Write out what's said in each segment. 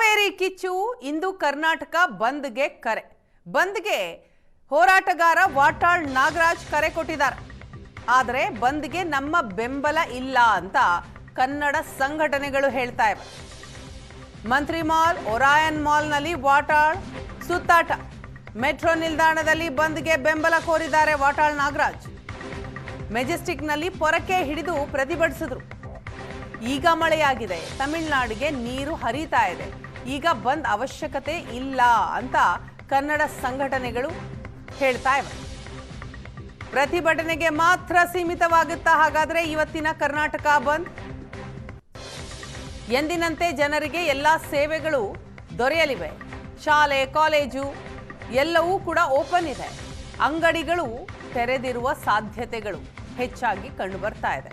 ಕಾವೇರಿ ಕಿಚ್ಚು ಇಂದು ಕರ್ನಾಟಕ ಬಂದ್ಗೆ ಕರೆ. ಬಂದ್ಗೆ ಹೋರಾಟಗಾರ ವಾಟಾಳ್ ನಾಗರಾಜ್ ಕರೆ ಕೊಟ್ಟಿದ್ದಾರೆ. ಆದರೆ ಬಂದ್ಗೆ ನಮ್ಮ ಬೆಂಬಲ ಇಲ್ಲ ಅಂತ ಕನ್ನಡ ಸಂಘಟನೆಗಳು ಹೇಳ್ತಾ ಇವೆ. ಮಂತ್ರಿ ಮಾಲ್, ಒರಾಯನ್ ಮಾಲ್ನಲ್ಲಿ ವಾಟಾಳ್ ಸುತ್ತಾಟ. ಮೆಟ್ರೋ ನಿಲ್ದಾಣದಲ್ಲಿ ಬಂದ್ಗೆ ಬೆಂಬಲ ಕೋರಿದ್ದಾರೆ ವಾಟಾಳ್ ನಾಗರಾಜ್. ಮೆಜೆಸ್ಟಿಕ್ನಲ್ಲಿ ಪೊರಕೆ ಹಿಡಿದು ಪ್ರತಿಭಟಿಸಿದ್ರು. ಈಗ ಮಳೆಯಾಗಿದೆ, ತಮಿಳುನಾಡಿಗೆ ನೀರು ಹರಿತಾ ಇದೆ, ಈಗ ಬಂದ್ ಅವಶ್ಯಕತೆ ಇಲ್ಲ ಅಂತ ಕನ್ನಡ ಸಂಘಟನೆಗಳು ಹೇಳ್ತಾ ಇವೆ. ಪ್ರತಿಭಟನೆಗೆ ಮಾತ್ರ ಸೀಮಿತವಾಗುತ್ತಾ ಹಾಗಾದ್ರೆ ಇವತ್ತಿನ ಕರ್ನಾಟಕ ಬಂದ್? ಎಂದಿನಂತೆ ಜನರಿಗೆ ಎಲ್ಲಾ ಸೇವೆಗಳು ದೊರೆಯಲಿವೆ. ಶಾಲೆ, ಕಾಲೇಜು ಎಲ್ಲವೂ ಕೂಡ ಓಪನ್ ಇದೆ. ಅಂಗಡಿಗಳು ತೆರೆದಿರುವ ಸಾಧ್ಯತೆಗಳು ಹೆಚ್ಚಾಗಿ ಕಂಡು ಬರ್ತಾ ಇದೆ.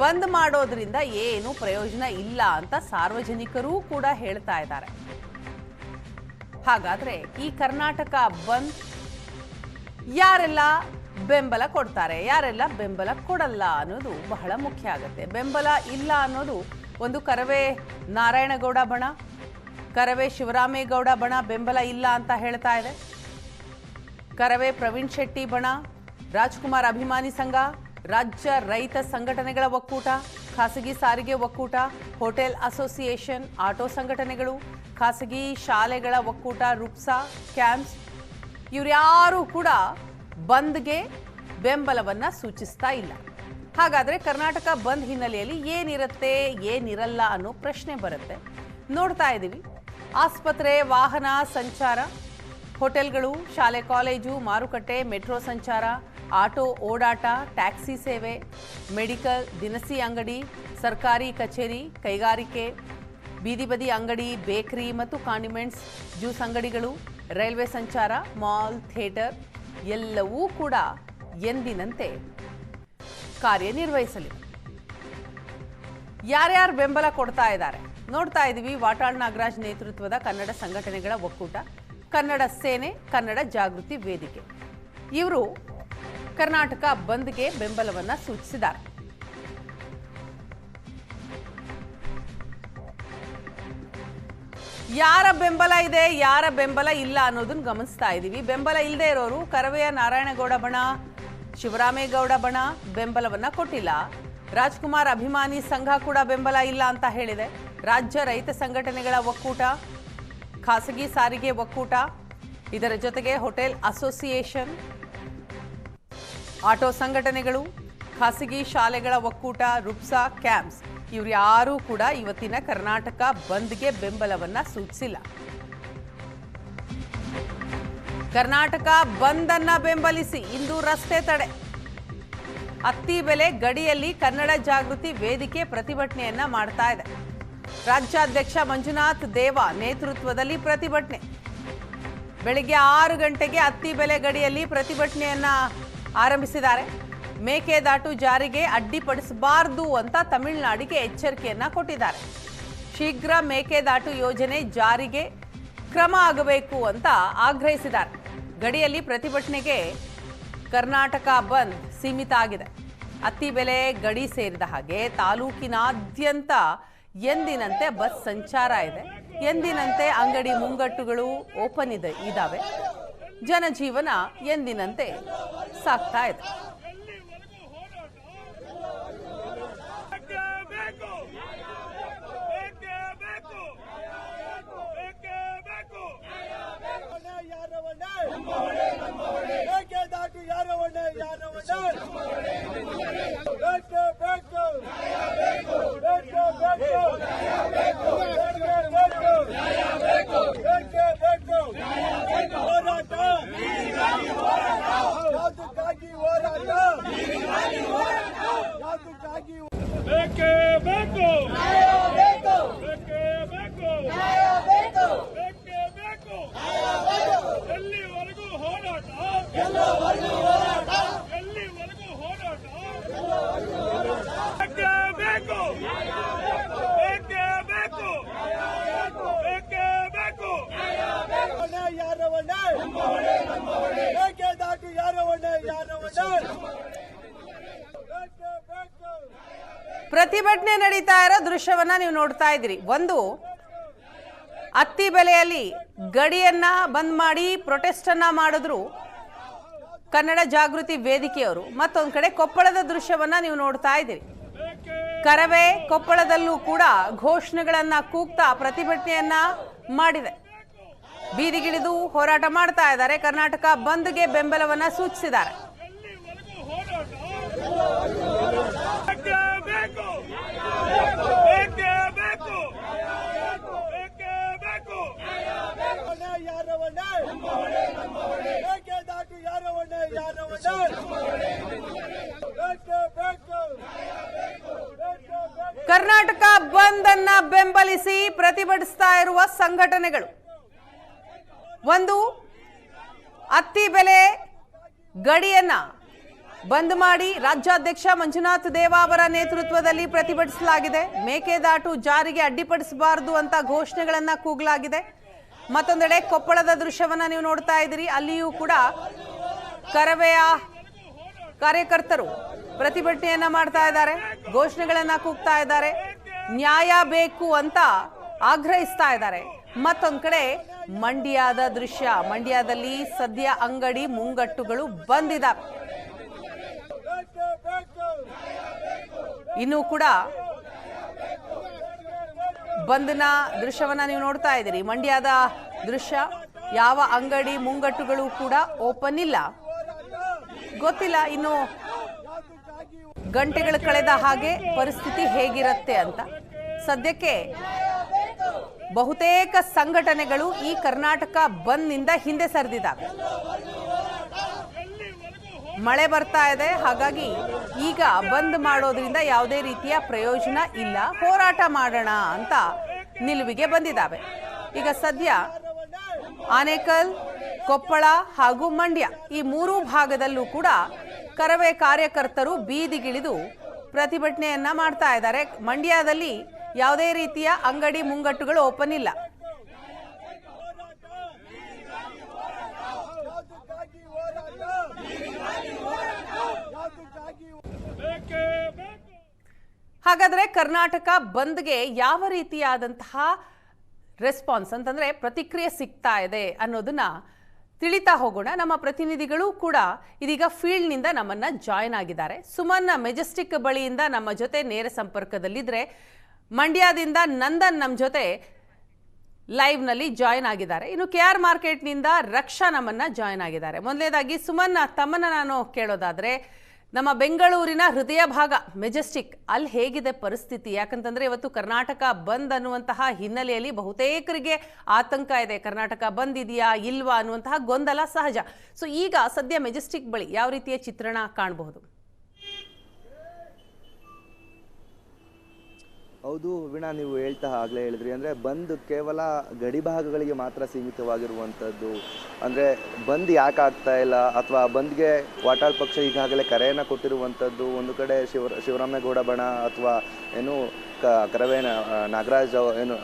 ಬಂದ್ ಮಾಡೋದ್ರಿಂದ ಏನು ಪ್ರಯೋಜನ ಇಲ್ಲ ಅಂತ ಸಾರ್ವಜನಿಕರೂ ಕೂಡ ಹೇಳ್ತಾ ಇದ್ದಾರೆ. ಹಾಗಾದ್ರೆ ಈ ಕರ್ನಾಟಕ ಬಂದ್ ಯಾರೆಲ್ಲ ಬೆಂಬಲ ಕೊಡ್ತಾರೆ, ಯಾರೆಲ್ಲ ಬೆಂಬಲ ಕೊಡಲ್ಲ ಅನ್ನೋದು ಬಹಳ ಮುಖ್ಯ ಆಗುತ್ತೆ. ಬೆಂಬಲ ಇಲ್ಲ ಅನ್ನೋದು ಒಂದು ಕರವೇ ನಾರಾಯಣಗೌಡ ಬಣ, ಕರವೇ ಶಿವರಾಮೇಗೌಡ ಬಣ ಬೆಂಬಲ ಇಲ್ಲ ಅಂತ ಹೇಳ್ತಾ ಇದೆ. ಕರವೇ ಪ್ರವೀಣ್ ಶೆಟ್ಟಿ ಬಣ, ರಾಜ್ಕುಮಾರ್ ಅಭಿಮಾನಿ ಸಂಘ, ರಾಜ್ಯ ರೈತ ಸಂಘಟನೆಗಳ ಒಕ್ಕೂಟ, ಖಾಸಗಿ ಸಾರಿಗೆ ಒಕ್ಕೂಟ, ಹೋಟೆಲ್ ಅಸೋಸಿಯೇಷನ್, ಆಟೋ ಸಂಘಟನೆಗಳು, ಖಾಸಗಿ ಶಾಲೆಗಳ ಒಕ್ಕೂಟ, ರುಪ್ಸಾ, ಕ್ಯಾಂಪ್ಸ್ ಇವರ್ಯಾರೂ ಕೂಡ ಬಂದ್ಗೆ ಬೆಂಬಲವನ್ನ ಸೂಚಿಸ್ತಾ ಇಲ್ಲ. ಹಾಗಾದ್ರೆ ಕರ್ನಾಟಕ ಬಂದ್ ಹಿನ್ನೆಲೆಯಲ್ಲಿ ಏನಿರುತ್ತೆ, ಏನಿರಲ್ಲ ಅನ್ನೋ ಪ್ರಶ್ನೆ ಬರುತ್ತೆ. ನೋಡ್ತಾ ಇದ್ದೀವಿ, ಆಸ್ಪತ್ರೆ, ವಾಹನ ಸಂಚಾರ, ಹೋಟೆಲ್ಗಳು, ಶಾಲೆ ಕಾಲೇಜು, ಮಾರುಕಟ್ಟೆ, ಮೆಟ್ರೋ ಸಂಚಾರ, ಆಟೋ ಓಡಾಟ, ಟ್ಯಾಕ್ಸಿ ಸೇವೆ, ಮೆಡಿಕಲ್, ದಿನಸಿ ಅಂಗಡಿ, ಸರ್ಕಾರಿ ಕಚೇರಿ, ಕೈಗಾರಿಕೆ, ಬೀದಿ ಬದಿ ಅಂಗಡಿ, ಬೇಕರಿ ಮತ್ತು ಕಾಂಡಿಮೆಂಟ್ಸ್, ಜ್ಯೂಸ್ ಅಂಗಡಿಗಳು, ರೈಲ್ವೆ ಸಂಚಾರ, ಮಾಲ್, ಥಿಯೇಟರ್ ಎಲ್ಲವೂ ಕೂಡ ಎಂದಿನಂತೆ ಕಾರ್ಯನಿರ್ವಹಿಸಲಿವೆ. ಯಾರ್ಯಾರು ಬೆಂಬಲ ಕೊಡ್ತಾ ಇದ್ದಾರೆ ನೋಡ್ತಾ ಇದ್ದೀವಿ. ವಾಟಾಳ್ ನಾಗರಾಜ್ ನೇತೃತ್ವದ ಕನ್ನಡ ಸಂಘಟನೆಗಳ ಒಕ್ಕೂಟ, ಕನ್ನಡ ಸೇನೆ, ಕನ್ನಡ ಜಾಗೃತಿ ವೇದಿಕೆ ಇವರು ಕರ್ನಾಟಕ ಬಂದ್ಗೆ ಬೆಂಬಲವನ್ನ ಸೂಚಿಸಿದ್ದಾರೆ. ಯಾರ ಬೆಂಬಲ ಇದೆ, ಯಾರ ಬೆಂಬಲ ಇಲ್ಲ ಅನ್ನೋದನ್ನ ಗಮನಿಸ್ತಾ ಇದ್ದೀವಿ. ಬೆಂಬಲ ಇಲ್ಲದೆ ಇರೋರು ಕರವೆಯ ನಾರಾಯಣಗೌಡ ಬಣ, ಶಿವರಾಮೇಗೌಡ ಬಣ ಬೆಂಬಲವನ್ನ ಕೊಟ್ಟಿಲ್ಲ. ರಾಜ್ಕುಮಾರ್ ಅಭಿಮಾನಿ ಸಂಘ ಕೂಡ ಬೆಂಬಲ ಇಲ್ಲ ಅಂತ ಹೇಳಿದೆ. ರಾಜ್ಯ ರೈತ ಸಂಘಟನೆಗಳ ಒಕ್ಕೂಟ, ಖಾಸಗಿ ಸಾರಿಗೆ ಒಕ್ಕೂಟ, ಇದರ ಜೊತೆಗೆ ಹೋಟೆಲ್ ಅಸೋಸಿಯೇಷನ್, ಆಟೋ ಸಂಘಟನೆಗಳು, ಖಾಸಗಿ ಶಾಲೆಗಳ ಒಕ್ಕೂಟ, ರುಪ್ಸಾ, ಕ್ಯಾಂಪ್ಸ್ ಇವ್ರು ಯಾರೂ ಕೂಡ ಇವತ್ತಿನ ಕರ್ನಾಟಕ ಬಂದ್ಗೆ ಬೆಂಬಲವನ್ನ ಸೂಚಿಸಿಲ್ಲ. ಕರ್ನಾಟಕ ಬಂದ್ ಅನ್ನ ಬೆಂಬಲಿಸಿ ಇಂದು ರಸ್ತೆ ತಡೆ. ಅತ್ತಿ ಬೆಲೆ ಗಡಿಯಲ್ಲಿ ಕನ್ನಡ ಜಾಗೃತಿ ವೇದಿಕೆ ಪ್ರತಿಭಟನೆಯನ್ನ ಮಾಡ್ತಾ ಇದೆ. ರಾಜ್ಯಾಧ್ಯಕ್ಷ ಮಂಜುನಾಥ್ ದೇವ ನೇತೃತ್ವದಲ್ಲಿ ಪ್ರತಿಭಟನೆ. ಬೆಳಿಗ್ಗೆ 6 ಗಂಟೆಗೆ ಅತ್ತಿ ಬೆಲೆ ಗಡಿಯಲ್ಲಿ ಪ್ರತಿಭಟನೆಯನ್ನ ಆರಂಭಿಸಿದ್ದಾರೆ. ಮೇಕೆದಾಟು ಜಾರಿಗೆ ಅಡ್ಡಿಪಡಿಸಬಾರದು ಅಂತ ತಮಿಳುನಾಡಿಗೆ ಎಚ್ಚರಿಕೆಯನ್ನ ಕೊಟ್ಟಿದ್ದಾರೆ. ಶೀಘ್ರ ಮೇಕೆದಾಟು ಯೋಜನೆ ಜಾರಿಗೆ ಕ್ರಮ ಆಗಬೇಕು ಅಂತ ಆಗ್ರಹಿಸಿದ್ದಾರೆ. ಗಡಿಯಲ್ಲಿ ಪ್ರತಿಭಟನೆಗೆ ಕರ್ನಾಟಕ ಬಂದ್ ಸೀಮಿತ ಆಗಿದೆ. ಅತ್ತಿ ಬೆಲೆ ಗಡಿ ಸೇರಿದ ಹಾಗೆ ತಾಲೂಕಿನಾದ್ಯಂತ ಎಂದಿನಂತೆ ಬಸ್ ಸಂಚಾರ ಇದೆ. ಎಂದಿನಂತೆ ಅಂಗಡಿ ಮುಂಗಟ್ಟುಗಳು ಓಪನ್ ಇದಾವೆ. ಜನಜೀವನ ಎಂದಿನಂತೆ ಸಾಗ್ತಾ ಇದೆ. ಪ್ರತಿಭಟನೆ ನಡೀತಾ ಇರೋ ದೃಶ್ಯವನ್ನ ನೀವು ನೋಡ್ತಾ ಇದ್ದೀರಿ. ಒಂದು ಅತ್ತಿ ಬೆಲೆಯಲ್ಲಿ ಗಡಿಯನ್ನ ಬಂದ್ ಮಾಡಿ ಪ್ರೊಟೆಸ್ಟ್ ಅನ್ನ ಮಾಡಿದ್ರು ಕನ್ನಡ ಜಾಗೃತಿ ವೇದಿಕೆಯವರು. ಮತ್ತೊಂದು ಕಡೆ ಕೊಪ್ಪಳದ ದೃಶ್ಯವನ್ನ ನೀವು ನೋಡ್ತಾ ಇದ್ದೀರಿ. ಕರವೇ ಕೊಪ್ಪಳದಲ್ಲೂ ಕೂಡ ಘೋಷಣೆಗಳನ್ನ ಕೂಗ್ತಾ ಪ್ರತಿಭಟನೆಯನ್ನ ಮಾಡಿದೆ. ಬೀದಿಗಿಳಿದು ಹೋರಾಟ ಮಾಡ್ತಾ ಇದ್ದಾರೆ. ಕರ್ನಾಟಕ ಬಂದ್ಗೆ ಬೆಂಬಲವನ್ನ ಸೂಚಿಸಿದ್ದಾರೆ. ಕರ್ನಾಟಕ ಬಂದ್ ಅನ್ನ ಬೆಂಬಲಿಸಿ ಪ್ರತಿಭಟಿಸ್ತಾ ಇರುವ ಸಂಘಟನೆಗಳು, ಒಂದು ಅತ್ತಿ ಬೆಲೆ ಗಡಿಯನ್ನ ಬಂದ್ ಮಾಡಿ ರಾಜ್ಯಾಧ್ಯಕ್ಷ ಮಂಜುನಾಥ್ ದೇವ ಅವರ ನೇತೃತ್ವದಲ್ಲಿ ಪ್ರತಿಭಟಿಸಲಾಗಿದೆ. ಮೇಕೆದಾಟು ಜಾರಿಗೆ ಅಡ್ಡಿಪಡಿಸಬಾರದು ಅಂತ ಘೋಷಣೆಗಳನ್ನ ಕೂಗಲಾಗಿದೆ. ಮತ್ತೊಂದೆಡೆ ಕೊಪ್ಪಳದ ದೃಶ್ಯವನ್ನ ನೀವು ನೋಡ್ತಾ ಇದ್ದೀರಿ. ಅಲ್ಲಿಯೂ ಕೂಡ ಕರವೆಯ ಕಾರ್ಯಕರ್ತರು ಪ್ರತಿಭಟನೆಯನ್ನ ಮಾಡ್ತಾ ಇದ್ದಾರೆ, ಘೋಷಣೆಗಳನ್ನ ಕೂಗ್ತಾ ಇದ್ದಾರೆ, ನ್ಯಾಯ ಬೇಕು ಅಂತ ಆಗ್ರಹಿಸ್ತಾ ಇದ್ದಾರೆ. ಮತ್ತೊಂದ್ ಕಡೆ ಮಂಡ್ಯದ ದೃಶ್ಯ, ಮಂಡ್ಯದಲ್ಲಿ ಸದ್ಯ ಅಂಗಡಿ ಮುಂಗಟ್ಟುಗಳು ಬಂದಿದ್ದಾವೆ. ಇನ್ನೂ ಕೂಡ ಬಂದ್ನ ದೃಶ್ಯವನ್ನ ನೀವು ನೋಡ್ತಾ ಇದ್ದೀರಿ. ಮಂಡ್ಯದ ದೃಶ್ಯ, ಯಾವ ಅಂಗಡಿ ಮುಂಗಟ್ಟುಗಳು ಕೂಡ ಓಪನ್ ಇಲ್ಲ. ಗೊತ್ತಿಲ್ಲ ಇನ್ನು ಗಂಟೆಗಳು ಕಳೆದ ಹಾಗೆ ಪರಿಸ್ಥಿತಿ ಹೇಗಿರುತ್ತೆ ಅಂತ. ಸದ್ಯಕ್ಕೆ ಬಹುತೇಕ ಸಂಘಟನೆಗಳು ಈ ಕರ್ನಾಟಕ ಬಂದ್ನಿಂದ ಹಿಂದೆ ಸರಿದಿದ್ದಾವೆ. ಮಳೆ ಬರ್ತಾ ಇದೆ, ಹಾಗಾಗಿ ಈಗ ಬಂದ್ ಮಾಡೋದ್ರಿಂದ ಯಾವುದೇ ರೀತಿಯ ಪ್ರಯೋಜನ ಇಲ್ಲ, ಹೋರಾಟ ಮಾಡೋಣ ಅಂತ ನಿಲುವಿಗೆ ಬಂದಿದ್ದಾವೆ. ಈಗ ಸದ್ಯ ಆನೇಕಲ್, ಕೊಪ್ಪಳ ಹಾಗೂ ಮಂಡ್ಯ ಈ ಮೂರೂ ಭಾಗದಲ್ಲೂ ಕೂಡ ಕರವೇ ಕಾರ್ಯಕರ್ತರು ಬೀದಿಗಿಳಿದು ಪ್ರತಿಭಟನೆಯನ್ನ ಮಾಡ್ತಾ ಇದ್ದಾರೆ. ಮಂಡ್ಯದಲ್ಲಿ ಯಾವುದೇ ರೀತಿಯ ಅಂಗಡಿ ಮುಂಗಟ್ಟುಗಳು ಓಪನ್ ಇಲ್ಲ. ಹಾಗಾದ್ರೆ ಕರ್ನಾಟಕ ಬಂದ್ಗೆ ಯಾವ ರೀತಿಯಾದಂತಹ ರೆಸ್ಪಾನ್ಸ್ ಅಂತಂದ್ರೆ ಪ್ರತಿಕ್ರಿಯೆ ಸಿಗ್ತಾ ಇದೆ ಅನ್ನೋದನ್ನ ತಿಳಿತಾ ಹೋಗೋಣ. ನಮ್ಮ ಪ್ರತಿನಿಧಿಗಳು ಕೂಡ ಇದೀಗ ಫೀಲ್ಡ್ನಿಂದ ನಮ್ಮನ್ನ ಜಾಯ್ನ್ ಆಗಿದ್ದಾರೆ. ಸುಮನ್ ಮೆಜೆಸ್ಟಿಕ್ ಬಳಿಯಿಂದ ನಮ್ಮ ಜೊತೆ ನೇರ ಸಂಪರ್ಕದಲ್ಲಿದ್ರೆ, ಮಂಡ್ಯದಿಂದ ನಂದನ್ ನಮ್ಮ ಜೊತೆ ಲೈವ್ನಲ್ಲಿ ಜಾಯ್ನ್ ಆಗಿದ್ದಾರೆ. ಇನ್ನು KR ಮಾರ್ಕೆಟ್ನಿಂದ ರಕ್ಷಾ ನಮ್ಮನ್ನ ಜಾಯ್ನ್ ಆಗಿದ್ದಾರೆ. ಮೊದಲನೇದಾಗಿ ಸುಮನ್, ತಮ್ಮನ್ನ ನಾನು ಕೇಳೋದಾದ್ರೆ, ನಮ್ಮ ಬೆಂಗಳೂರಿನ ಹೃದಯ ಭಾಗ ಮೆಜೆಸ್ಟಿಕ್, ಅಲ್ಲಿ ಹೇಗಿದೆ ಪರಿಸ್ಥಿತಿ? ಯಾಕಂತಂದ್ರೆ ಇವತ್ತು ಕರ್ನಾಟಕ ಬಂದ್ ಅನ್ನುವಂತಹ ಹಿನ್ನೆಲೆಯಲ್ಲಿ ಬಹುತೇಕರಿಗೆ ಆತಂಕ ಇದೆ. ಕರ್ನಾಟಕ ಬಂದ್ ಇದೆಯಾ ಇಲ್ವಾ ಅನ್ನುವಂತಹ ಗೊಂದಲ ಸಹಜ. ಸೊ ಈಗ ಸದ್ಯ ಮೆಜೆಸ್ಟಿಕ್ ಬಳಿ ಯಾವ ರೀತಿಯ ಚಿತ್ರಣ ಕಾಣಬಹುದು? ಹೌದು ವೀಣಾ, ನೀವು ಆಗಲೇ ಹೇಳಿದ್ರಿ. ಅಂದರೆ ಬಂದ್ ಕೇವಲ ಗಡಿ ಭಾಗಗಳಿಗೆ ಮಾತ್ರ ಸೀಮಿತವಾಗಿರುವಂಥದ್ದು. ಅಂದರೆ ಬಂದ್ ಯಾಕೆ ಆಗ್ತಾ ಇಲ್ಲ, ಅಥವಾ ಬಂದ್ಗೆ ವಾಟಾಳ್ ಪಕ್ಷ ಈಗಾಗಲೇ ಕರೆಯನ್ನು ಕೊಟ್ಟಿರುವಂಥದ್ದು. ಒಂದು ಕಡೆ ಶಿವರಾಮೇಗೌಡ ಬಣ ಅಥವಾ ಏನು ಕರವೇ ನಾಗರಾಜ್ ಏನು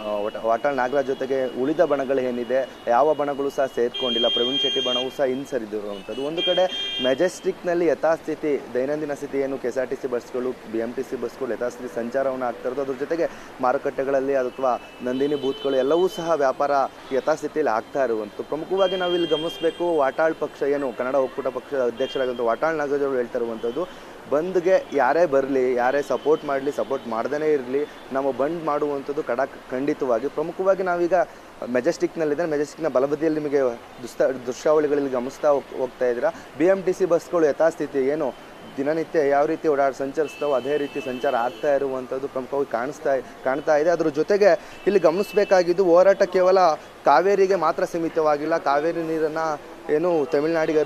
ವಾಟಾಳ್ ನಾಗರಾಜ್ ಜೊತೆಗೆ ಉಳಿದ ಬಣಗಳು ಏನಿದೆ ಯಾವ ಬಣಗಳು ಸಹ ಸೇರ್ಕೊಂಡಿಲ್ಲ. ಪ್ರವೀಣ್ ಶೆಟ್ಟಿ ಬಣವು ಸಹ ಹಿಂಸರಿದಿರುವಂಥದ್ದು. ಒಂದು ಕಡೆ ಮೆಜೆಸ್ಟಿಕ್ನಲ್ಲಿ ಯಥಾಸ್ಥಿತಿ ದೈನಂದಿನ ಸ್ಥಿತಿ ಏನು KSRTC ಬಸ್ಗಳು, BMTC ಬಸ್ಗಳು ಯಥಾಸ್ಥಿತಿ ಸಂಚಾರವನ್ನು ಆಗ್ತಾ ಇರೋದು. ಅದ್ರ ಜೊತೆಗೆ ಮಾರುಕಟ್ಟೆಗಳಲ್ಲಿ ಅಥವಾ ನಂದಿನಿ ಬೂತ್ಗಳು ಎಲ್ಲವೂ ಸಹ ವ್ಯಾಪಾರ ಯಥಾಸ್ಥಿತಿಯಲ್ಲಿ ಆಗ್ತಾ ಇರುವಂಥದ್ದು. ಪ್ರಮುಖವಾಗಿ ನಾವು ಇಲ್ಲಿ ಗಮನಿಸಬೇಕು, ವಾಟಾಳ್ ಪಕ್ಷ ಏನು ಕನ್ನಡ ಒಕ್ಕೂಟ ಪಕ್ಷದ ಅಧ್ಯಕ್ಷರಾಗಿರುವಂಥ ವಾಟಾಳ್ ನಾಗರಾಜ್ ಅವರು ಹೇಳ್ತಾ ಇರುವಂಥದ್ದು, ಬಂದ್ಗೆ ಯಾರೇ ಬರಲಿ, ಯಾರೇ ಸಪೋರ್ಟ್ ಮಾಡಲಿ, ಸಪೋರ್ಟ್ ಮಾಡ್ದೇ ಇರಲಿ, ನಾವು ಬಂದ್ ಮಾಡುವಂಥದ್ದು ಖಂಡಿತವಾಗಿ. ಪ್ರಮುಖವಾಗಿ ನಾವೀಗ ಮೆಜೆಸ್ಟಿಕ್ನಲ್ಲಿದ್ದರೆ, ಮೆಜೆಸ್ಟಿಕ್ನ ಬಲಬದಿಯಲ್ಲಿ ನಿಮಗೆ ದೃಶ್ಯಾವಳಿಗಳಲ್ಲಿ ಗಮನಿಸ್ತಾ ಹೋಗ್ತಾ ಇದ್ದೀರಾ. BMTC ಬಸ್ಗಳು ಯಥಾಸ್ಥಿತಿ ಏನು ದಿನನಿತ್ಯ ಯಾವ ರೀತಿ ಸಂಚರಿಸ್ತಾವೋ ಅದೇ ರೀತಿ ಸಂಚಾರ ಆಗ್ತಾ ಇರುವಂಥದ್ದು ಪ್ರಮುಖವಾಗಿ ಕಾಣ್ತಾ ಇದೆ. ಅದ್ರ ಜೊತೆಗೆ ಇಲ್ಲಿ ಗಮನಿಸಬೇಕಾಗಿದ್ದು, ಹೋರಾಟ ಕೇವಲ ಕಾವೇರಿಗೆ ಮಾತ್ರ ಸೀಮಿತವಾಗಿಲ್ಲ. ಕಾವೇರಿ ನೀರನ್ನು ಏನು ತಮಿಳುನಾಡಿಗೆ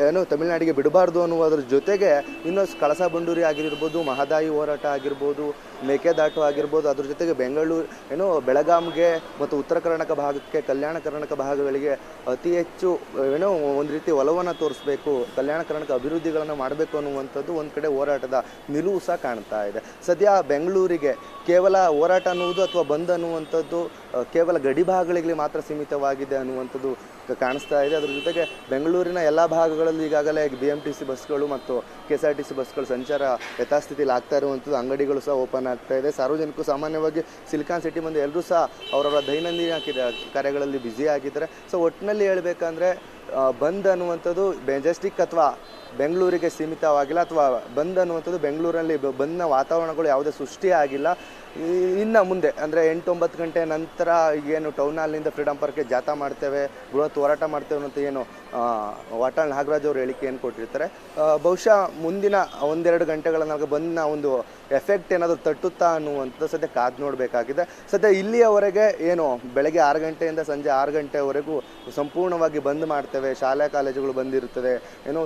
ಏನು ತಮಿಳುನಾಡಿಗೆ ಬಿಡಬಾರ್ದು ಅನ್ನುವುದ್ರ ಜೊತೆಗೆ ಇನ್ನು ಕಳಸಾ ಬಂಡೂರಿ ಆಗಿರ್ಬೋದು, ಮಹದಾಯಿ ಹೋರಾಟ ಆಗಿರ್ಬೋದು, ಮೇಕೆದಾಟು ಆಗಿರ್ಬೋದು, ಅದ್ರ ಜೊತೆಗೆ ಬೆಂಗಳೂರು ಏನು ಬೆಳಗಾಂಗೆ ಮತ್ತು ಉತ್ತರ ಕರ್ನಾಟಕ ಭಾಗಕ್ಕೆ, ಕಲ್ಯಾಣ ಕರ್ನಾಟಕ ಭಾಗಗಳಿಗೆ ಅತಿ ಹೆಚ್ಚು ಏನೋ ಒಂದು ರೀತಿ ಒಲವನ್ನು ತೋರಿಸ್ಬೇಕು, ಕಲ್ಯಾಣ ಕರ್ನಾಟಕ ಅಭಿವೃದ್ಧಿಗಳನ್ನು ಮಾಡಬೇಕು ಅನ್ನುವಂಥದ್ದು ಒಂದು ಕಡೆ ಹೋರಾಟದ ನಿಲುವು ಸಹ ಕಾಣ್ತಾ ಇದೆ. ಸದ್ಯ ಬೆಂಗಳೂರಿಗೆ ಕೇವಲ ಹೋರಾಟ ಅನ್ನುವುದು ಅಥವಾ ಬಂದ್ ಅನ್ನುವಂಥದ್ದು ಕೇವಲ ಗಡಿ ಭಾಗಗಳಿಗೆ ಮಾತ್ರ ಸೀಮಿತವಾಗಿದೆ ಅನ್ನುವಂಥದ್ದು ಕಾಣಿಸ್ತಾ ಇದೆ. ಅದ್ರ ಜೊತೆಗೆ ಬೆಂಗಳೂರಿನ ಬಂದಿನ ಎಲ್ಲ ಭಾಗಗಳಲ್ಲೂ ಈಗಾಗಲೇ BMTC ಬಸ್ಗಳು ಮತ್ತು KSRTC ಬಸ್ಗಳು ಸಂಚಾರ ಯಥಾಸ್ಥಿತಿಯಲ್ಲಿ ಆಗ್ತಾ ಇರುವಂಥದ್ದು. ಅಂಗಡಿಗಳು ಸಹ ಓಪನ್ ಆಗ್ತಾ ಇದೆ. ಸಾರ್ವಜನಿಕರು ಸಾಮಾನ್ಯವಾಗಿ ಸಿಲಿಕಾನ್ ಸಿಟಿ ಬಂದು ಎಲ್ಲರೂ ಸಹ ಅವರವರ ದೈನಂದಿನ ಕಾರ್ಯಗಳಲ್ಲಿ ಬ್ಯುಸಿ ಆಗಿದ್ದಾರೆ. ಸೊ ಒಟ್ಟಿನಲ್ಲಿ ಹೇಳಬೇಕಂದ್ರೆ ಬಂದ್ ಅನ್ನುವಂಥದ್ದು ಮೆಜೆಸ್ಟಿಕ್ ಅಥವಾ ಬೆಂಗಳೂರಿಗೆ ಸೀಮಿತವಾಗಿಲ್ಲ, ಅಥವಾ ಬಂದ್ ಅನ್ನುವಂಥದ್ದು ಬೆಂಗಳೂರಲ್ಲಿ ಬಂದ್ನ ವಾತಾವರಣಗಳು ಯಾವುದೇ ಸೃಷ್ಟಿ ಆಗಿಲ್ಲ. ಇನ್ನು ಮುಂದೆ ಅಂದರೆ 8-9 ಗಂಟೆ ನಂತರ ಏನು ಟೌನ್ ಹಾಲ್ನಿಂದ ಫ್ರೀಡಮ್ ಪಾರ್ಕ್ಗೆ ಜಾಥಾ ಮಾಡ್ತೇವೆ, ಬೃಹತ್ ಹೋರಾಟ ಮಾಡ್ತೇವೆ ಅಂತ ಏನು ವಾಟಾಳ್ ನಾಗರಾಜ್ ಅವರು ಹೇಳಿಕೆ ಏನು ಕೊಟ್ಟಿರ್ತಾರೆ, ಬಹುಶಃ ಮುಂದಿನ 1-2 ಗಂಟೆಗಳ ನನಗೆ ಬಂದ್ನ ಒಂದು ಎಫೆಕ್ಟ್ ಏನಾದರೂ ತಟ್ಟುತ್ತಾ ಅನ್ನುವಂಥದ್ದು ಸದ್ಯ ಕಾದು ನೋಡಬೇಕಾಗಿದೆ. ಸದ್ಯ ಇಲ್ಲಿಯವರೆಗೆ ಏನು ಬೆಳಗ್ಗೆ 6 ಗಂಟೆಯಿಂದ ಸಂಜೆ 6 ಗಂಟೆವರೆಗೂ ಸಂಪೂರ್ಣವಾಗಿ ಬಂದ್ ಮಾಡ್ತೇವೆ, ಶಾಲಾ ಕಾಲೇಜುಗಳು ಬಂದಿರುತ್ತದೆ, ಏನೋ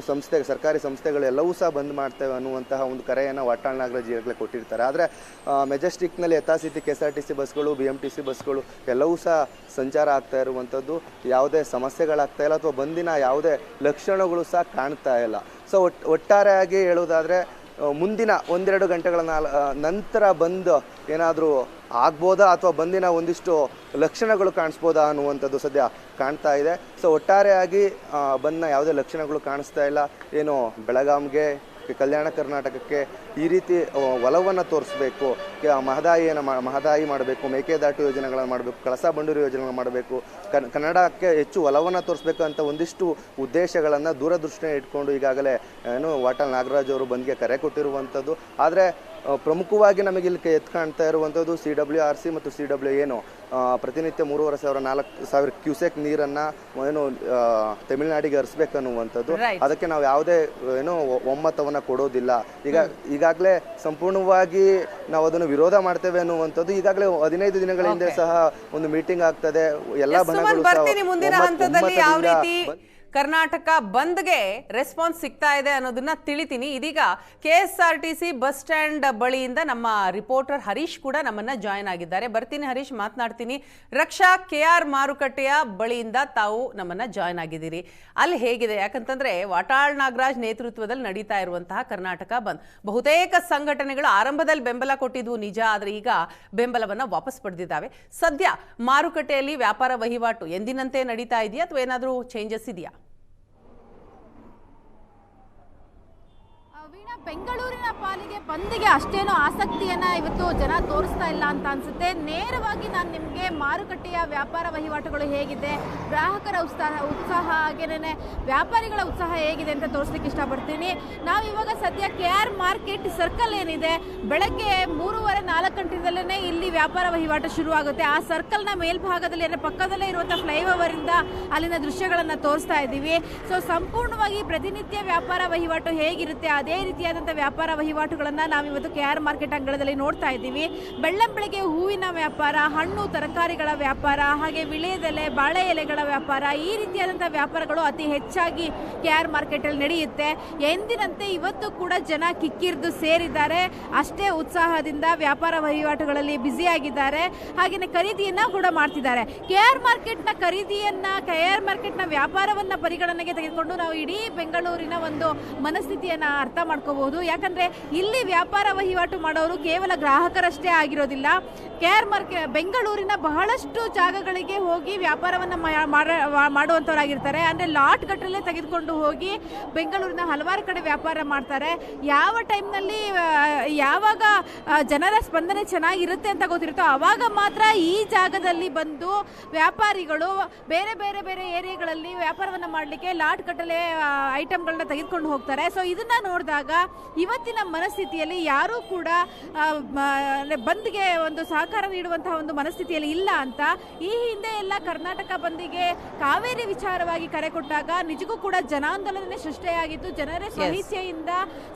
ಸರ್ಕಾರಿ ಸಂಸ್ಥೆಗಳು ಎಲ್ಲವೂ ಸಹ ಬಂದ್ ಮಾಡ್ತೇವೆ ಅನ್ನುವಂತಹ ಒಂದು ಕರೆಯನ್ನು ವಾಟಾಳ್ ನಾಗರಾಜ್ ಈಗಾಗಲೇ ಕೊಟ್ಟಿರ್ತಾರೆ. ಆದರೆ ಮೆಜೆಸ್ಟಿಕ್ನಲ್ಲಿ ಯಥಾಸ್ಥಿತಿ KSRTC ಬಸ್ಗಳು BMTC ಬಸ್ಗಳು ಎಲ್ಲವೂ ಸಹ ಸಂಚಾರ ಆಗ್ತಾ ಇರುವಂಥದ್ದು, ಯಾವುದೇ ಸಮಸ್ಯೆಗಳಾಗ್ತಾ ಇಲ್ಲ ಅಥವಾ ಬಂದಿನ ಯಾವುದೇ ಲಕ್ಷಣಗಳು ಸಹ ಕಾಣ್ತಾ ಇಲ್ಲ. ಸೊ ಒಟ್ಟಾರೆಯಾಗಿ ಹೇಳುವುದಾದರೆ ಮುಂದಿನ 1-2 ಗಂಟೆಗಳ ನಂತರ ಬಂದ್ ಏನಾದರೂ ಆಗ್ಬೋದಾ ಅಥವಾ ಬಂದಿನ ಒಂದಿಷ್ಟು ಲಕ್ಷಣಗಳು ಕಾಣಿಸ್ಬೋದಾ ಅನ್ನುವಂಥದ್ದು ಸದ್ಯ ಕಾಣ್ತಾ ಇದೆ. ಸೊ ಒಟ್ಟಾರೆಯಾಗಿ ಬಂದ್ನ ಯಾವುದೇ ಲಕ್ಷಣಗಳು ಕಾಣಿಸ್ತಾ ಇಲ್ಲ. ಏನು ಬೆಳಗಾಂಗೆ, ಕಲ್ಯಾಣ ಕರ್ನಾಟಕಕ್ಕೆ ಈ ರೀತಿ ಒಲವನ್ನು ತೋರಿಸ್ಬೇಕು, ಮಹದಾಯಿ ಮಾಡಬೇಕು, ಮೇಕೆದಾಟು ಯೋಜನೆಗಳನ್ನು ಮಾಡಬೇಕು, ಕಳಸಾ ಬಂಡೂರು ಯೋಜನೆಗಳನ್ನು ಮಾಡಬೇಕು, ಕನ್ನಡಕ್ಕೆ ಹೆಚ್ಚು ಒಲವನ್ನು ತೋರಿಸ್ಬೇಕು ಅಂತ ಒಂದಿಷ್ಟು ಉದ್ದೇಶಗಳನ್ನು ದೂರದೃಷ್ಟಿನ ಇಟ್ಕೊಂಡು ಈಗಾಗಲೇ ಏನು ವಾಟಾಳ್ ನಾಗರಾಜ್ ಅವರು ಬಂದ್ಗೆ ಕರೆ ಕೊಟ್ಟಿರುವಂಥದ್ದು. ಆದರೆ ಪ್ರಮುಖವಾಗಿ ನಮಗೆ ಇಲ್ಲಿ ಎತ್ತು ಕಾಣ್ತಾ ಇರುವಂಥದ್ದು CWRC ಮತ್ತು CW ಏನು ಪ್ರತಿನಿತ್ಯ 3,500-4,000 ಕ್ಯೂಸೆಕ್ ನೀರನ್ನು ಏನು ತಮಿಳುನಾಡಿಗೆ ಹರಿಸ್ಬೇಕನ್ನುವಂಥದ್ದು. ಅದಕ್ಕೆ ನಾವು ಯಾವುದೇ ಏನೋ ಒಮ್ಮತವನ್ನು ಕೊಡೋದಿಲ್ಲ. ಈಗಾಗಲೇ ಸಂಪೂರ್ಣವಾಗಿ ನಾವು ಅದನ್ನು ವಿರೋಧ ಮಾಡ್ತೇವೆ ಅನ್ನುವಂಥದ್ದು ಈಗಾಗಲೇ 15 ದಿನಗಳ ಹಿಂದೆ ಸಹ ಒಂದು ಮೀಟಿಂಗ್ ಆಗ್ತದೆ. ಎಲ್ಲ ಕರ್ನಾಟಕ ಬಂದ್ಗೆ ರೆಸ್ಪಾನ್ಸ್ ಸಿಗ್ತಾ ಇದೆ ಅನ್ನೋದನ್ನ ತಿಳಿತೀನಿ. ಇದೀಗ KSRTC ಬಸ್ ಸ್ಟ್ಯಾಂಡ್ ಬಳಿಯಿಂದ ನಮ್ಮ ರಿಪೋರ್ಟರ್ ಹರೀಶ್ ಕೂಡ ನಮ್ಮನ್ನ ಜಾಯಿನ್ ಆಗಿದ್ದಾರೆ. ಬರ್ತೀನಿ ಹರೀಶ್, ಮಾತನಾಡ್ತೀನಿ. ರಕ್ಷಾ, KR ಮಾರುಕಟ್ಟೆಯ ಬಳಿಯಿಂದ ತಾವು ನಮ್ಮನ್ನ ಜಾಯಿನ್ ಆಗಿದ್ದೀರಿ. ಅಲ್ಲಿ ಹೇಗಿದೆ? ಯಾಕಂತಂದ್ರೆ ವಾಟಾಳ್ ನಾಗರಾಜ್ ನೇತೃತ್ವದಲ್ಲಿ ನಡೀತಾ ಇರುವಂತಹ ಕರ್ನಾಟಕ ಬಂದ್ ಬಹುತೇಕ ಸಂಘಟನೆಗಳು ಆರಂಭದಲ್ಲಿ ಬೆಂಬಲ ಕೊಟ್ಟಿದ್ವು ನಿಜ, ಆದ್ರೆ ಈಗ ಬೆಂಬಲವನ್ನ ವಾಪಸ್ ಪಡೆದಿದ್ದಾವೆ. ಸದ್ಯ ಮಾರುಕಟ್ಟೆಯಲ್ಲಿ ವ್ಯಾಪಾರ ವಹಿವಾಟು ಎಂದಿನಂತೆ ನಡೀತಾ ಇದೆಯಾ ಅಥವಾ ಏನಾದರೂ ಚೇಂಜಸ್ ಇದೆಯಾ? ಬೆಂಗಳೂರಿನ ಪಾಲಿಗೆ ಬಂದ್ಗೆ ಅಷ್ಟೇನೂ ಆಸಕ್ತಿಯನ್ನ ಇವತ್ತು ಜನ ತೋರಿಸ್ತಾ ಇಲ್ಲ ಅಂತ ಅನ್ಸುತ್ತೆ. ನೇರವಾಗಿ ನಾನು ನಿಮಗೆ ಮಾರುಕಟ್ಟೆಯ ವ್ಯಾಪಾರ ವಹಿವಾಟುಗಳು ಹೇಗಿದೆ, ಗ್ರಾಹಕರ ಉತ್ಸಾಹ ಹಾಗೇನೆ ವ್ಯಾಪಾರಿಗಳ ಉತ್ಸಾಹ ಹೇಗಿದೆ ಅಂತ ತೋರಿಸ್ಲಿಕ್ಕೆ ಇಷ್ಟಪಡ್ತೀನಿ. ನಾವು ಇವಾಗ ಸದ್ಯ KR ಮಾರ್ಕೆಟ್ ಸರ್ಕಲ್ ಏನಿದೆ, ಬೆಳಗ್ಗೆ 3:30-4 ಗಂಟೆದಲ್ಲೇ ಇಲ್ಲಿ ವ್ಯಾಪಾರ ವಹಿವಾಟು ಶುರುವಾಗುತ್ತೆ. ಆ ಸರ್ಕಲ್ನ ಮೇಲ್ಭಾಗದಲ್ಲಿ ಅಂದರೆ ಪಕ್ಕದಲ್ಲೇ ಇರುವಂಥ ಫ್ಲೈಓವರ್ ಇಂದ ಅಲ್ಲಿನ ದೃಶ್ಯಗಳನ್ನು ತೋರಿಸ್ತಾ ಇದ್ದೀವಿ. ಸೊ ಸಂಪೂರ್ಣವಾಗಿ ಪ್ರತಿನಿತ್ಯ ವ್ಯಾಪಾರ ವಹಿವಾಟು ಹೇಗಿರುತ್ತೆ ಅದೇ ರೀತಿಯಾದಂಥ ವ್ಯಾಪಾರ ವಹಿವಾಟುಗಳನ್ನು ನಾವಿವತ್ತು KR ಮಾರ್ಕೆಟ್ ಅಂಗಳದಲ್ಲಿ ನೋಡ್ತಾ ಇದ್ದೀವಿ. ಬೆಳ್ಳಂಬೆಳಗ್ಗೆ ಹೂವಿನ ವ್ಯಾಪಾರ, ಹಣ್ಣು ತರಕಾರಿಗಳ ವ್ಯಾಪಾರ, ಹಾಗೆ ವಿಳೆದೆಲೆ, ಬಾಳೆ ಎಲೆಗಳ ವ್ಯಾಪಾರ, ಈ ರೀತಿಯಾದಂಥ ವ್ಯಾಪಾರಗಳು ಅತಿ ಹೆಚ್ಚಾಗಿ KR ಮಾರ್ಕೆಟಲ್ಲಿ ನಡೆಯುತ್ತೆ. ಎಂದಿನಂತೆ ಇವತ್ತು ಕೂಡ ಜನ ಕಿಕ್ಕಿರಿದು ಸೇರಿದ್ದಾರೆ, ಅಷ್ಟೇ ಉತ್ಸಾಹದಿಂದ ವ್ಯಾಪಾರ ವಹಿವಾಟುಗಳಲ್ಲಿ ಬ್ಯುಸಿಯಾಗಿದ್ದಾರೆ, ಹಾಗೆಯೇ ಖರೀದಿಯನ್ನ ಕೂಡ ಮಾಡ್ತಿದ್ದಾರೆ. KR ಮಾರ್ಕೆಟ್ನ ವ್ಯಾಪಾರವನ್ನ ಪರಿಗಣನೆಗೆ ತೆಗೆದುಕೊಂಡು ನಾವು ಇಡೀ ಬೆಂಗಳೂರಿನ ಒಂದು ಮನಸ್ಥಿತಿಯನ್ನ ಅರ್ಥ ಮಾಡ್ಕೋಬಹುದು. ಯಾಕಂದ್ರೆ ಇಲ್ಲಿ ವ್ಯಾಪಾರ ವಹಿವಾಟು ಮಾಡೋರು ಕೇವಲ ಗ್ರಾಹಕರಷ್ಟೇ ಆಗಿರೋದಿಲ್ಲ. KR ಮಾರ್ಕೆಟ್ ಬೆಂಗಳೂರಿನ ಬಹಳಷ್ಟು ಜಾಗಗಳಿಗೆ ಹೋಗಿ ವ್ಯಾಪಾರವನ್ನ ಮಾಡುವಂತವರಾಗಿರ್ತಾರೆ. ಅಂದ್ರೆ ಲಾಟ್ ಗಟ್ಟಲೆ ತೆಗೆದುಕೊಂಡು ಹೋಗಿ ಬೆಂಗಳೂರಿನ ಹಲವಾರು ಕಡೆ ವ್ಯಾಪಾರ ಮಾಡ್ತಾರೆ. ಯಾವ ಟೈಮ್ನಲ್ಲಿ ಯಾವಾಗ ಜನರ ಸ್ಪಂದನೆ ಚೆನ್ನಾಗಿರುತ್ತೆ ಅಂತ ಗೊತ್ತಿರುತ್ತೋ ಅವಾಗ ಮಾತ್ರ ಈ ಜಾಗದಲ್ಲಿ ಬಂದು ವ್ಯಾಪಾರಿಗಳು ಬೇರೆ ಬೇರೆ ಬೇರೆ ಏರಿಯಾಗಳಲ್ಲಿ ವ್ಯಾಪಾರವನ್ನ ಮಾಡಲಿಕ್ಕೆ ಲಾಟ್ ಗಟ್ಟಲೆ ಐಟಮ್ಗಳನ್ನ ತೆಗೆದುಕೊಂಡು ಹೋಗ್ತಾರೆ. ಸೊ ಇದನ್ನ ನೋಡಿದಾಗ ಇವತ್ತಿನ ಮನಸ್ಥಿತಿಯಲ್ಲಿ ಯಾರೂ ಕೂಡ ಬಂದ್ಗೆ ಒಂದು ಸಹಕಾರ ನೀಡುವಂತಹ ಒಂದು ಮನಸ್ಥಿತಿಯಲ್ಲಿ ಇಲ್ಲ ಅಂತ. ಈ ಹಿಂದೆ ಎಲ್ಲ ಕರ್ನಾಟಕ ಬಂದಿಗೆ ಕಾವೇರಿ ವಿಚಾರವಾಗಿ ಕರೆ ಕೊಟ್ಟಾಗ ನಿಜಕ್ಕೂ ಕೂಡ ಜನಾಂದೋಲನ ಸೃಷ್ಟಿಯಾಗಿತ್ತು. ಜನರೇ ಸ್ವಇಚ್ಛೆಯಿಂದ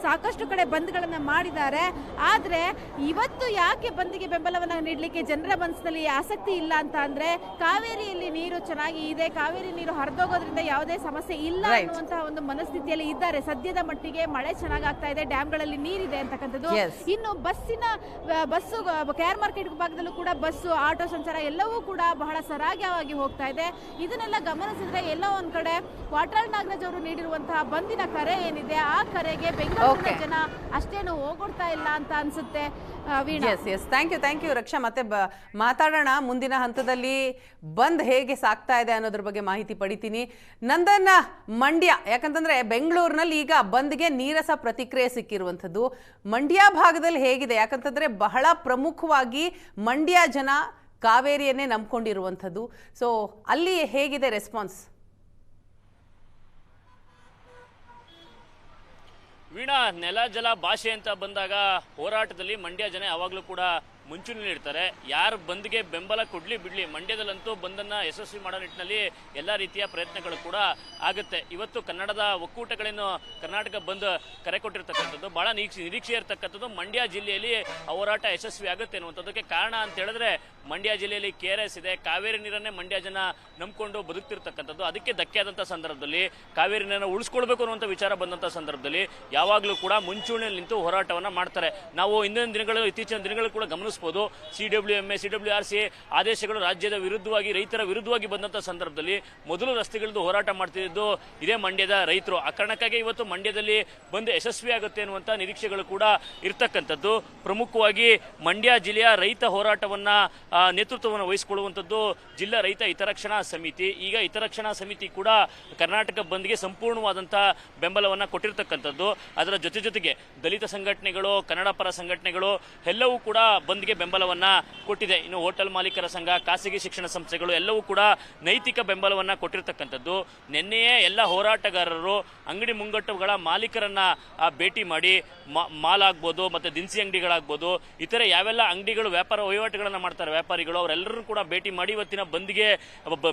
ಸಾಕಷ್ಟು ಕಡೆ ಬಂದ್ಗಳನ್ನ ಮಾಡಿದ್ದಾರೆ. ಆದ್ರೆ ಇವತ್ತು ಯಾಕೆ ಬಂದ್ಗೆ ಬೆಂಬಲವನ್ನ ನೀಡಲಿಕ್ಕೆ ಜನರ ಮನಸ್ಸಿನಲ್ಲಿ ಆಸಕ್ತಿ ಇಲ್ಲ ಅಂತ ಅಂದ್ರೆ, ಕಾವೇರಿಯಲ್ಲಿ ನೀರು ಚೆನ್ನಾಗಿ ಇದೆ, ಕಾವೇರಿ ನೀರು ಹರಿದೋಗೋದ್ರಿಂದ ಯಾವುದೇ ಸಮಸ್ಯೆ ಇಲ್ಲ ಅನ್ನುವಂತಹ ಒಂದು ಮನಸ್ಥಿತಿಯಲ್ಲಿ ಇದ್ದಾರೆ. ಸದ್ಯದ ಮಟ್ಟಿಗೆ ಮಳೆ ಚೆನ್ನಾಗಾಗ್ತಾ ಆಗ್ತಾ ಇದೆ, ಡ್ಯಾಮ್ಗಳಲ್ಲಿ ನೀರಿದೆ ಅಂತಕ್ಕಂಥದ್ದು. ಇನ್ನು ಬಸ್ಸು ಕೆಆರ್ ಮಾರ್ಕೆಟ್ ಭಾಗದಲ್ಲೂ ಕೂಡ ಬಸ್ಸು, ಆಟೋ ಸಂಚಾರ ಎಲ್ಲವೂ ಕೂಡ ಬಹಳ ಸರಾಗವಾಗಿ ಹೋಗ್ತಾ ಇದೆ. ಇದನ್ನೆಲ್ಲ ಗಮನಿಸಿದ್ರೆ ಎಲ್ಲೋ ಒಂದ್ ಕಡೆ ವಾಟಾಳ್ ನಾಗರಾಜ್ ಅವರು ನೀಡಿರುವಂತಹ ಬಂದಿನ ಕರೆ ಏನಿದೆ ಆ ಕರೆಗೆ ಬೆಂಗಳೂರಿನ ಜನ ಅಷ್ಟೇನು ಹೋಗೊಡ್ತಾ ಇಲ್ಲ ಅಂತ ಅನ್ಸುತ್ತೆ. ಥ್ಯಾಂಕ್ ಯು ರಕ್ಷಾ. ಮತ್ತೆ ಮಾತಾಡೋಣ ಮುಂದಿನ ಹಂತದಲ್ಲಿ ಬಂದ್ ಹೇಗೆ ಸಾಕ್ತಾ ಇದೆ ಅನ್ನೋದ್ರ ಬಗ್ಗೆ ಮಾಹಿತಿ ಪಡಿತೀನಿ. ನಂದನ್, ಮಂಡ್ಯ, ಯಾಕಂತಂದ್ರೆ ಬೆಂಗಳೂರಿನಲ್ಲಿ ಈಗ ಬಂದ್ಗೆ ನೀರಸ ಪ್ರತಿಕ್ರಿಯೆ ಸಿಕ್ಕಿರುವಂಥದ್ದು. ಮಂಡ್ಯ ಭಾಗದಲ್ಲಿ ಹೇಗಿದೆ? ಯಾಕಂತಂದ್ರೆ ಬಹಳ ಪ್ರಮುಖವಾಗಿ ಮಂಡ್ಯ ಜನ ಕಾವೇರಿಯನ್ನೇ ನಂಬ್ಕೊಂಡಿರುವಂಥದ್ದು. ಸೊ ಅಲ್ಲಿ ಹೇಗಿದೆ ರೆಸ್ಪಾನ್ಸ್? ವೀಣಾ, ನೆಲ ಜಲ ಭಾಷೆ ಅಂತ ಬಂದಾಗ ಹೋರಾಟದಲ್ಲಿ ಮಂಡ್ಯ ಜನ ಯಾವಾಗಲೂ ಕೂಡ ಮುಂಚೂಣಿಯಲ್ಲಿ ಇರ್ತಾರೆ. ಯಾರು ಬಂದ್ಗೆ ಬೆಂಬಲ ಕೊಡ್ಲಿ ಬಿಡ್ಲಿ, ಮಂಡ್ಯದಲ್ಲಂತೂ ಬಂದನ್ನ ಯಶಸ್ವಿ ಮಾಡೋ ನಿಟ್ಟಿನಲ್ಲಿ ಎಲ್ಲ ರೀತಿಯ ಪ್ರಯತ್ನಗಳು ಕೂಡ ಆಗುತ್ತೆ. ಇವತ್ತು ಕನ್ನಡದ ಒಕ್ಕೂಟಗಳೇನು ಕರ್ನಾಟಕ ಬಂದ್ ಕರೆ ಕೊಟ್ಟಿರ್ತಕ್ಕಂಥದ್ದು ಬಹಳ ನಿರೀಕ್ಷೆ ಇರತಕ್ಕಂಥದ್ದು. ಮಂಡ್ಯ ಜಿಲ್ಲೆಯಲ್ಲಿ ಹೋರಾಟ ಯಶಸ್ವಿ ಆಗುತ್ತೆ ಅನ್ನುವಂಥದ್ದಕ್ಕೆ ಕಾರಣ ಅಂತ ಹೇಳಿದ್ರೆ ಮಂಡ್ಯ ಜಿಲ್ಲೆಯಲ್ಲಿ KRS ಇದೆ, ಕಾವೇರಿ ನೀರನ್ನೇ ಮಂಡ್ಯ ಜನ ನಂಬ್ಕೊಂಡು ಬದುಕ್ತಿರ್ತಕ್ಕಂಥದ್ದು. ಅದಕ್ಕೆ ಧಕ್ಕೆ ಆದಂಥ ಸಂದರ್ಭದಲ್ಲಿ ಕಾವೇರಿ ನೀರನ್ನು ಉಳಿಸ್ಕೊಳ್ಬೇಕು ಅನ್ನುವಂಥ ವಿಚಾರ ಬಂದಂಥ ಸಂದರ್ಭದಲ್ಲಿ ಯಾವಾಗಲೂ ಕೂಡ ಮುಂಚೂಣಿಯಲ್ಲಿ ನಿಂತು ಹೋರಾಟವನ್ನು ಮಾಡ್ತಾರೆ. ನಾವು ಇತ್ತೀಚಿನ ದಿನಗಳು ಕೂಡ ಗಮನಿಸಬಹುದು. CWMA, CWRC ಆದೇಶಗಳು ರಾಜ್ಯದ ವಿರುದ್ಧವಾಗಿ, ರೈತರ ವಿರುದ್ಧವಾಗಿ ಬಂದಂಥ ಸಂದರ್ಭದಲ್ಲಿ ಮೊದಲು ರಸ್ತೆಗಳದ್ದು ಹೋರಾಟ ಮಾಡ್ತಿದ್ದು ಇದೇ ಮಂಡ್ಯದ ರೈತರು. ಆ ಕಾರಣಕ್ಕಾಗಿ ಇವತ್ತು ಮಂಡ್ಯದಲ್ಲಿ ಬಂದು ಯಶಸ್ವಿ ಆಗುತ್ತೆ ಅನ್ನುವಂಥ ನಿರೀಕ್ಷೆಗಳು ಕೂಡ ಇರ್ತಕ್ಕಂಥದ್ದು. ಪ್ರಮುಖವಾಗಿ ಮಂಡ್ಯ ಜಿಲ್ಲೆಯ ರೈತ ಹೋರಾಟವನ್ನ ನೇತೃತ್ವವನ್ನು ವಹಿಸಿಕೊಳ್ಳುವಂಥದ್ದು ಜಿಲ್ಲಾ ರೈತ ಹಿತರಕ್ಷಣಾ ಸಮಿತಿ. ಈಗ ಹಿತರಕ್ಷಣಾ ಸಮಿತಿ ಕೂಡ ಕರ್ನಾಟಕ ಬಂದ್ಗೆ ಸಂಪೂರ್ಣವಾದಂಥ ಬೆಂಬಲವನ್ನು ಕೊಟ್ಟಿರ್ತಕ್ಕಂಥದ್ದು. ಅದರ ಜೊತೆಗೆ ದಲಿತ ಸಂಘಟನೆಗಳು, ಕನ್ನಡ ಪರ ಸಂಘಟನೆಗಳು ಎಲ್ಲವೂ ಕೂಡ ಬಂದ್ಗೆ ಬೆಂಬಲವನ್ನ ಕೊಟ್ಟಿದೆ. ಇನ್ನು ಹೋಟೆಲ್ ಮಾಲೀಕರ ಸಂಘ, ಖಾಸಗಿ ಶಿಕ್ಷಣ ಸಂಸ್ಥೆಗಳು ಎಲ್ಲವೂ ಕೂಡ ನೈತಿಕ ಬೆಂಬಲವನ್ನ ಕೊಟ್ಟಿರ್ತಕ್ಕಂಥದ್ದು. ನಿನ್ನೆಯೇ ಎಲ್ಲ ಹೋರಾಟಗಾರರು ಅಂಗಡಿ ಮುಂಗಟ್ಟುಗಳ ಮಾಲೀಕರನ್ನ ಭೇಟಿ ಮಾಡಿ ಮಾಲ್ ಆಗ್ಬೋದು, ಮತ್ತೆ ದಿನಸಿ ಅಂಗಡಿಗಳಾಗ್ಬೋದು, ಇತರೆ ಯಾವೆಲ್ಲ ಅಂಗಡಿಗಳು ವ್ಯಾಪಾರ ವಹಿವಾಟುಗಳನ್ನ ಮಾಡ್ತಾರೆ ವ್ಯಾಪಾರಿಗಳು, ಅವರೆಲ್ಲರೂ ಕೂಡ ಭೇಟಿ ಮಾಡಿ ಇವತ್ತಿನ ಬಂದ್ಗೆ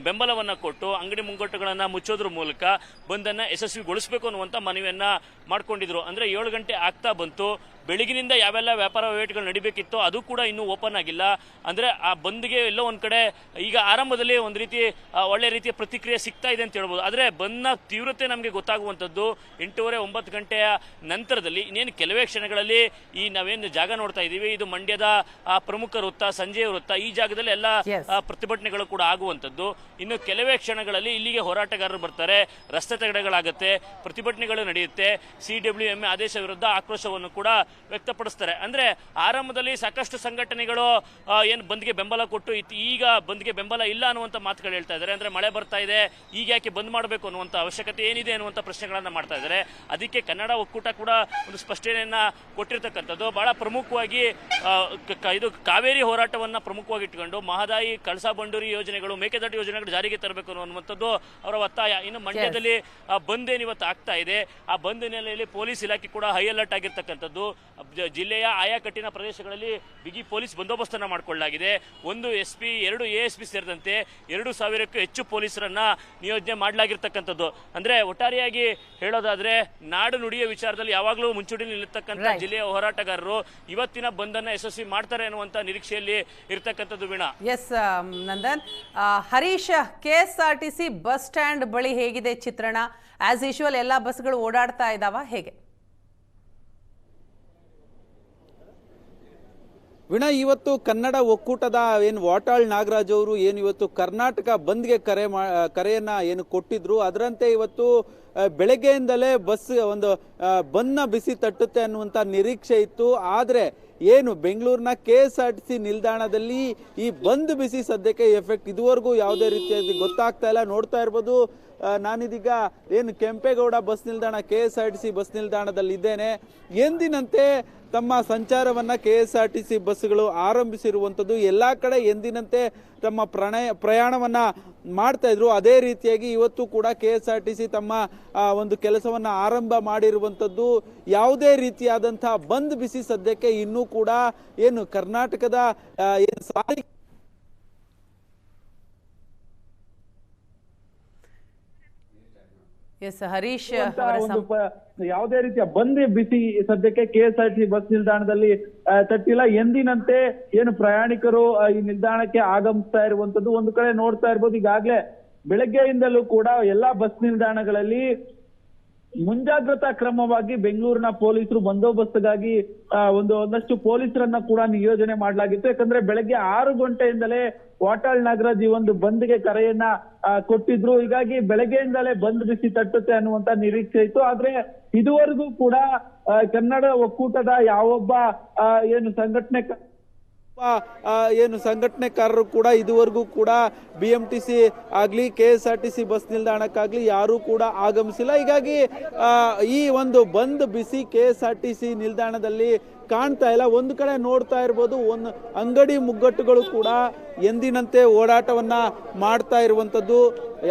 ಬೆಂಬಲವನ್ನ ಕೊಟ್ಟು ಅಂಗಡಿ ಮುಂಗಟ್ಟುಗಳನ್ನ ಮುಚ್ಚೋದ್ರ ಮೂಲಕ ಬಂದನ್ನ ಯಶಸ್ವಿಗೊಳಿಸಬೇಕು ಅನ್ನುವಂಥ ಮನವಿಯನ್ನ ಮಾಡ್ಕೊಂಡಿದ್ರು. ಅಂದ್ರೆ 7 ಗಂಟೆ ಆಗ್ತಾ ಬಂತು. ಬೆಳಗಿನಿಂದ ಯಾವೆಲ್ಲ ವ್ಯಾಪಾರ ವಹಿವಾಟುಗಳು ನಡಿಬೇಕಿತ್ತು ಅದು ಕೂಡ ಇನ್ನೂ ಓಪನ್ ಆಗಿಲ್ಲ. ಅಂದ್ರೆ ಆ ಬಂದ್ಗೆ ಎಲ್ಲೋ ಒಂದ್ ಕಡೆ ಈಗ ಆರಂಭದಲ್ಲಿ ಒಂದು ರೀತಿ ಒಳ್ಳೆ ರೀತಿಯ ಪ್ರತಿಕ್ರಿಯೆ ಸಿಗ್ತಾ ಇದೆ ಅಂತ ಹೇಳ್ಬೋದು. ಆದ್ರೆ ಬಂದ್ನ ತೀವ್ರತೆ ನಮಗೆ ಗೊತ್ತಾಗುವಂಥದ್ದು 8:30-9 ಗಂಟೆಯ ನಂತರದಲ್ಲಿ. ಇನ್ನೇನು ಕೆಲವೇ ಕ್ಷಣಗಳಲ್ಲಿ ಈ ನಾವೇನು ಜಾಗ ನೋಡ್ತಾ ಇದೀವಿ, ಇದು ಮಂಡ್ಯದ ಪ್ರಮುಖ ವೃತ್ತ, ಸಂಜೆಯ ವೃತ್ತ, ಈ ಜಾಗದಲ್ಲಿ ಎಲ್ಲ ಪ್ರತಿಭಟನೆಗಳು ಕೂಡ ಆಗುವಂಥದ್ದು. ಇನ್ನು ಕೆಲವೇ ಕ್ಷಣಗಳಲ್ಲಿ ಇಲ್ಲಿಗೆ ಹೋರಾಟಗಾರರು ಬರ್ತಾರೆ, ರಸ್ತೆ ತಡೆಗಳಾಗುತ್ತೆ, ಪ್ರತಿಭಟನೆಗಳು ನಡೆಯುತ್ತೆ. CWMA ಆದೇಶ ವಿರುದ್ಧ ಆಕ್ರೋಶವನ್ನು ಕೂಡ ವ್ಯಕ್ತಪಡಿಸ್ತಾರೆ. ಅಂದ್ರೆ ಆರಂಭದಲ್ಲಿ ಸಾಕಷ್ಟು ಸಂಘಟನೆಗಳು ಏನು ಬಂದ್ಗೆ ಬೆಂಬಲ ಕೊಟ್ಟು ಈಗ ಬಂದ್ಗೆ ಬೆಂಬಲ ಇಲ್ಲ ಅನ್ನುವಂಥ ಮಾತುಗಳು ಹೇಳ್ತಾ ಇದ್ದಾರೆ. ಅಂದ್ರೆ ಮಳೆ ಬರ್ತಾ ಇದೆ, ಈಗ ಯಾಕೆ ಬಂದ್ ಮಾಡಬೇಕು ಅನ್ನುವಂಥ ಅವಶ್ಯಕತೆ ಏನಿದೆ ಅನ್ನುವಂಥ ಪ್ರಶ್ನೆಗಳನ್ನ ಮಾಡ್ತಾ ಇದ್ದಾರೆ. ಅದಕ್ಕೆ ಕನ್ನಡ ಒಕ್ಕೂಟ ಕೂಡ ಒಂದು ಸ್ಪಷ್ಟನೆಯನ್ನ ಕೊಟ್ಟಿರ್ತಕ್ಕಂಥದ್ದು. ಬಹಳ ಪ್ರಮುಖವಾಗಿ ಇದು ಕಾವೇರಿ ಹೋರಾಟವನ್ನ ಪ್ರಮುಖವಾಗಿ ಇಟ್ಕೊಂಡು ಮಹದಾಯಿ, ಕಳಸಾ ಬಂಡೂರಿ ಯೋಜನೆಗಳು, ಮೇಕೆದಾಟು ಯೋಜನೆಗಳು ಜಾರಿಗೆ ತರಬೇಕು ಅನ್ನುವಂಥದ್ದು ಅವರ ಒತ್ತಾಯ. ಇನ್ನು ಮಂಡ್ಯದಲ್ಲಿ ಬಂದ್ ಏನಿವತ್ತು ಆಗ್ತಾ ಇದೆ, ಆ ಬಂದ್ ಹಿನ್ನೆಲೆಯಲ್ಲಿ ಪೊಲೀಸ್ ಇಲಾಖೆ ಕೂಡ ಹೈ ಅಲರ್ಟ್ ಆಗಿರ್ತಕ್ಕಂಥದ್ದು. ಜಿಲ್ಲೆಯ ಆಯಾ ಕಠಿಣ ಪ್ರದೇಶಗಳಲ್ಲಿ ಬಿಗಿ ಪೊಲೀಸ್ ಬಂದೋಬಸ್ತನ್ನು ಮಾಡಿಕೊಳ್ಳಲಾಗಿದೆ. 1 SP 2 ASP ಸೇರಿದಂತೆ 2,000ಕ್ಕೂ ಹೆಚ್ಚು ಪೊಲೀಸರನ್ನ ನಿಯೋಜನೆ ಮಾಡಲಾಗಿರ್ತಕ್ಕಂಥದ್ದು. ಅಂದ್ರೆ ಒಟ್ಟಾರೆಯಾಗಿ ಹೇಳೋದಾದ್ರೆ ನಾಡು ನುಡಿಯ ವಿಚಾರದಲ್ಲಿ ಯಾವಾಗಲೂ ಮುಂಚೂಣಿಯಲ್ಲಿ ನಿಲ್ಲತಕ್ಕಂಥ ಜಿಲ್ಲೆಯ ಹೋರಾಟಗಾರರು ಇವತ್ತಿನ ಬಂದನ್ನ ಯಶಸ್ವಿ ಮಾಡ್ತಾರೆ ಅನ್ನುವಂಥ ನಿರೀಕ್ಷೆಯಲ್ಲಿ ಇರ್ತಕ್ಕಂಥದ್ದು. Veena, S Nandan. Harish, KSRTC bus stand ಬಳಿ ಹೇಗಿದೆ ಚಿತ್ರಣ? ಆಸ್ ಯೂಶುವಲ್ ಎಲ್ಲ ಬಸ್ಗಳು ಓಡಾಡ್ತಾ ಇದಾವ, ಹೇಗೆ? ವೀಣಾ, ಇವತ್ತು ಕನ್ನಡ ಒಕ್ಕೂಟದ ಏನು ವಾಟಾಳ್ ನಾಗರಾಜ್ ಅವರು ಏನು ಇವತ್ತು ಕರ್ನಾಟಕ ಬಂದ್ಗೆ ಕರೆಯನ್ನ ಏನು ಕೊಟ್ಟಿದ್ರು, ಅದರಂತೆ ಇವತ್ತು ಬೆಳಗ್ಗೆಯಿಂದಲೇ ಬಸ್ ಒಂದು ಬಂದ್ನ ಬಿಸಿ ತಟ್ಟುತ್ತೆ ಅನ್ನುವಂಥ ನಿರೀಕ್ಷೆ ಇತ್ತು. ಆದರೆ ಏನು ಬೆಂಗಳೂರಿನ KSRTC ನಿಲ್ದಾಣದಲ್ಲಿ ಈ ಬಂದ್ ಬಿಸಿ ಸದ್ಯಕ್ಕೆ ಎಫೆಕ್ಟ್ ಇದುವರೆಗೂ ಯಾವುದೇ ರೀತಿಯಾಗಿ ಗೊತ್ತಾಗ್ತಾ ಇಲ್ಲ. ನೋಡ್ತಾ ಇರ್ಬೋದು, ನಾನಿದೀಗ ಏನು ಕೆಂಪೇಗೌಡ ಬಸ್ ನಿಲ್ದಾಣ, KSRTC ಬಸ್ ನಿಲ್ದಾಣದಲ್ಲಿ ಇದ್ದೇನೆ. ಎಂದಿನಂತೆ ತಮ್ಮ ಸಂಚಾರವನ್ನ KSRTC ಬಸ್ಗಳು ಆರಂಭಿಸಿರುವಂಥದ್ದು. ಎಲ್ಲ ಕಡೆ ಎಂದಿನಂತೆ ತಮ್ಮ ಪ್ರಯಾಣವನ್ನ ಮಾಡ್ತಾ ಇದ್ರು. ಅದೇ ರೀತಿಯಾಗಿ ಇವತ್ತು ಕೂಡ KSRTC ತಮ್ಮ ಒಂದು ಕೆಲಸವನ್ನ ಆರಂಭ ಮಾಡಿರುವಂಥದ್ದು. ಯಾವುದೇ ರೀತಿಯಾದಂತಹ ಬಂದ್ ಬಿಸಿ ಸದ್ಯಕ್ಕೆ ಇನ್ನೂ ಕೂಡ ಏನು ಕರ್ನಾಟಕದ ಸಾರಿಗೆ ಹರೀಶ್, ಯಾವುದೇ ರೀತಿಯ ಬಂದ್ ಬಿಸಿ ಸದ್ಯಕ್ಕೆ KSRTC ಬಸ್ ನಿಲ್ದಾಣದಲ್ಲಿ ತಟ್ಟಿಲ್ಲ. ಎಂದಿನಂತೆ ಏನು ಪ್ರಯಾಣಿಕರು ಈ ನಿಲ್ದಾಣಕ್ಕೆ ಆಗಮಿಸ್ತಾ ಇರುವಂತದ್ದು ಒಂದು ಕಡೆ ನೋಡ್ತಾ ಇರ್ಬೋದು. ಈಗಾಗಲೇ ಬೆಳಗ್ಗೆಯಿಂದಲೂ ಕೂಡ ಎಲ್ಲಾ ಬಸ್ ನಿಲ್ದಾಣಗಳಲ್ಲಿ ಮುಂಜಾಗ್ರತಾ ಕ್ರಮವಾಗಿ ಬೆಂಗಳೂರಿನ ಪೊಲೀಸರು ಬಂದೋಬಸ್ತ್ಗಾಗಿ ಒಂದಷ್ಟು ಪೊಲೀಸರನ್ನ ಕೂಡ ನಿಯೋಜನೆ ಮಾಡಲಾಗಿತ್ತು. ಯಾಕಂದ್ರೆ ಬೆಳಗ್ಗೆ 6 ಗಂಟೆಯಿಂದಲೇ ವಾಟಾಳ್ ನಾಗರಾಜ್ ಈ ಒಂದು ಬಂದ್ಗೆ ಕರೆಯನ್ನ ಕೊಟ್ಟಿದ್ರು. ಹೀಗಾಗಿ ಬೆಳಗ್ಗೆಯಿಂದಲೇ ಬಂದ್ ಬಿಸಿ ತಟ್ಟುತ್ತೆ ಅನ್ನುವಂತ ನಿರೀಕ್ಷೆ ಇತ್ತು. ಆದ್ರೆ ಇದುವರೆಗೂ ಕೂಡ ಕನ್ನಡ ಒಕ್ಕೂಟದ ಯಾವೊಬ್ಬ ಸಂಘಟನೆಕಾರರು ಕೂಡ ಇದುವರೆಗೂ ಕೂಡ BMTC ಆಗ್ಲಿ KSRTC ಬಸ್ ನಿಲ್ದಾಣಕ್ಕಾಗ್ಲಿ ಯಾರೂ ಕೂಡ ಆಗಮಿಸಿಲ್ಲ. ಹೀಗಾಗಿ ಈ ಒಂದು ಬಂದ್ ಬಿಸಿ KSRTC ನಿಲ್ದಾಣದಲ್ಲಿ ಕಾಣ್ತಾ ಇಲ್ಲ. ಒಂದು ಕಡೆ ನೋಡ್ತಾ ಇರ್ಬೋದು, ಒಂದು ಅಂಗಡಿ ಮುಗ್ಗಟ್ಟುಗಳು ಕೂಡ ಎಂದಿನಂತೆ ಓಡಾಟವನ್ನ ಮಾಡ್ತಾ ಇರುವಂಥದ್ದು.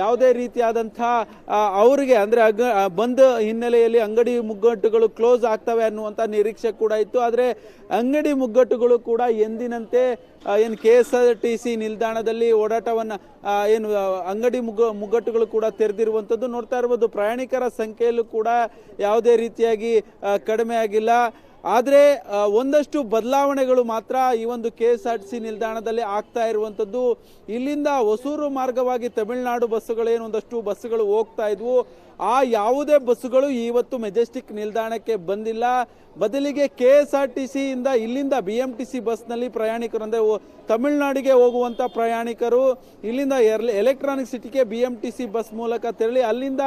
ಯಾವುದೇ ರೀತಿಯಾದಂಥ ಅವರಿಗೆ ಅಂದರೆ ಬಂದ್ ಹಿನ್ನೆಲೆಯಲ್ಲಿ ಅಂಗಡಿ ಮುಗ್ಗಟ್ಟುಗಳು ಕ್ಲೋಸ್ ಆಗ್ತವೆ ಅನ್ನುವಂಥ ನಿರೀಕ್ಷೆ ಕೂಡ ಇತ್ತು. ಆದರೆ ಅಂಗಡಿ ಮುಗ್ಗಟ್ಟುಗಳು ಕೂಡ ಎಂದಿನಂತೆ ಏನು KSRTC ನಿಲ್ದಾಣದಲ್ಲಿ ಓಡಾಟವನ್ನು ಅಂಗಡಿ ಮುಗ್ಗಟ್ಟುಗಳು ಕೂಡ ತೆರೆದಿರುವಂಥದ್ದು ನೋಡ್ತಾ ಇರ್ಬೋದು. ಪ್ರಯಾಣಿಕರ ಸಂಖ್ಯೆಯಲ್ಲೂ ಕೂಡ ಯಾವುದೇ ರೀತಿಯಾಗಿ ಕಡಿಮೆ ಆಗಿಲ್ಲ. ಆದರೆ ಒಂದಷ್ಟು ಬದಲಾವಣೆಗಳು ಮಾತ್ರ ಈ ಒಂದು KSRTC ನಿಲ್ದಾಣದಲ್ಲಿ ಆಗ್ತಾ ಇರುವಂಥದ್ದು. ಇಲ್ಲಿಂದ ಹೊಸೂರು ಮಾರ್ಗವಾಗಿ ತಮಿಳುನಾಡು ಬಸ್ಸುಗಳೇನು ಒಂದಷ್ಟು ಬಸ್ಸುಗಳು ಹೋಗ್ತಾ ಇದ್ವು, ಆ ಯಾವುದೇ ಬಸ್ಸುಗಳು ಇವತ್ತು ಮೆಜೆಸ್ಟಿಕ್ ನಿಲ್ದಾಣಕ್ಕೆ ಬಂದಿಲ್ಲ. ಬದಲಿಗೆ KSRTC ಇಂದ ಇಲ್ಲಿಂದ BMTC ಬಸ್ನಲ್ಲಿ ಪ್ರಯಾಣಿಕರು ಅಂದರೆ ತಮಿಳುನಾಡಿಗೆ ಹೋಗುವಂಥ ಪ್ರಯಾಣಿಕರು ಇಲ್ಲಿಂದ ಎಲೆಕ್ಟ್ರಾನಿಕ್ ಸಿಟಿಗೆ BMTC ಬಸ್ ಮೂಲಕ ತೆರಳಿ ಅಲ್ಲಿಂದ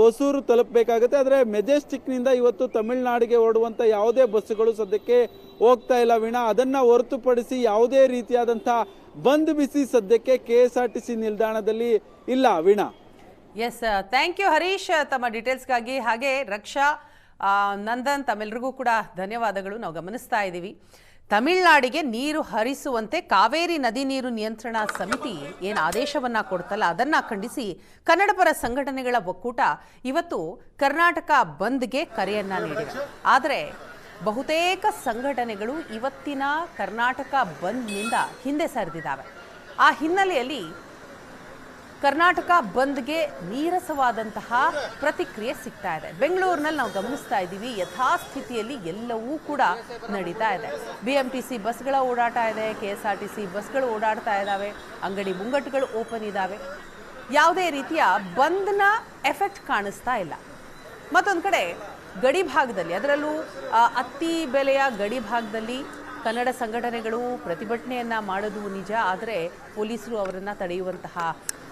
ಹೊಸೂರು ತಲುಪಬೇಕಾಗುತ್ತೆ. ಆದರೆ ಮೆಜೆಸ್ಟಿಕ್ನಿಂದ ಇವತ್ತು ತಮಿಳುನಾಡಿಗೆ ಓಡುವಂಥ ಯಾವುದೇ ಬಸ್ಸುಗಳು ಸದ್ಯಕ್ಕೆ ಹೋಗ್ತಾ ಇಲ್ಲ ವೀಣಾ. ಅದನ್ನು ಹೊರತುಪಡಿಸಿ ಯಾವುದೇ ರೀತಿಯಾದಂಥ ಬಂದ್ ಬಿಸಿ ಸದ್ಯಕ್ಕೆ KSRTC ನಿಲ್ದಾಣದಲ್ಲಿ ಇಲ್ಲ Veena. Yes, thank you Harish ತಮ್ಮ ಡೀಟೇಲ್ಸ್ಗಾಗಿ. ಹಾಗೆ ರಕ್ಷಾ, ನಂದನ್ ತಮ್ಮೆಲ್ಲರಿಗೂ ಕೂಡ ಧನ್ಯವಾದಗಳು. ನಾವು ಗಮನಿಸ್ತಾ ಇದ್ದೀವಿ, ತಮಿಳುನಾಡಿಗೆ ನೀರು ಹರಿಸುವಂತೆ ಕಾವೇರಿ ನದಿ ನೀರು ನಿಯಂತ್ರಣ ಸಮಿತಿ ಏನು ಆದೇಶವನ್ನ ಕೊಡ್ತಲ್ಲ ಅದನ್ನ ಖಂಡಿಸಿ ಕನ್ನಡಪರ ಸಂಘಟನೆಗಳ ಒಕ್ಕೂಟ ಇವತ್ತು ಕರ್ನಾಟಕ ಬಂದ್ಗೆ ಕರೆಯನ್ನ ನೀಡಿದೆ. ಆದರೆ ಬಹುತೇಕ ಸಂಘಟನೆಗಳು ಇವತ್ತಿನ ಕರ್ನಾಟಕ ಬಂದ್ನಿಂದ ಹಿಂದೆ ಸರಿದಿದ್ದಾವೆ. ಆ ಹಿನ್ನೆಲೆಯಲ್ಲಿ ಕರ್ನಾಟಕ ಬಂದ್ಗೆ ನೀರಸವಾದಂತಹ ಪ್ರತಿಕ್ರಿಯೆ ಸಿಗ್ತಾ ಇದೆ. ಬೆಂಗಳೂರಿನಲ್ಲಿ ನಾವು ಗಮನಿಸ್ತಾ ಇದ್ದೀವಿ, ಯಥಾಸ್ಥಿತಿಯಲ್ಲಿ ಎಲ್ಲವೂ ಕೂಡ ನಡೀತಾ ಇದೆ. BMTC ಬಸ್ಗಳ ಓಡಾಟ ಇದೆ, KSRTC ಬಸ್ಗಳು ಓಡಾಡ್ತಾ ಇದ್ದಾವೆ, ಅಂಗಡಿ ಮುಂಗಟ್ಟುಗಳು ಓಪನ್ ಇದ್ದಾವೆ. ಯಾವುದೇ ರೀತಿಯ ಬಂದ್ನ ಎಫೆಕ್ಟ್ ಕಾಣಿಸ್ತಾ ಇಲ್ಲ. ಮತ್ತೊಂದು ಕಡೆ ಗಡಿ ಭಾಗದಲ್ಲಿ, ಅದರಲ್ಲೂ ಅತ್ತಿ ಬೆಲೆಯ ಗಡಿ ಭಾಗದಲ್ಲಿ ಕನ್ನಡ ಸಂಘಟನೆಗಳು ಪ್ರತಿಭಟನೆಯನ್ನ ಮಾಡೋದು ನಿಜ. ಆದರೆ ಪೊಲೀಸರು ಅವರನ್ನು ತಡೆಯುವಂತಹ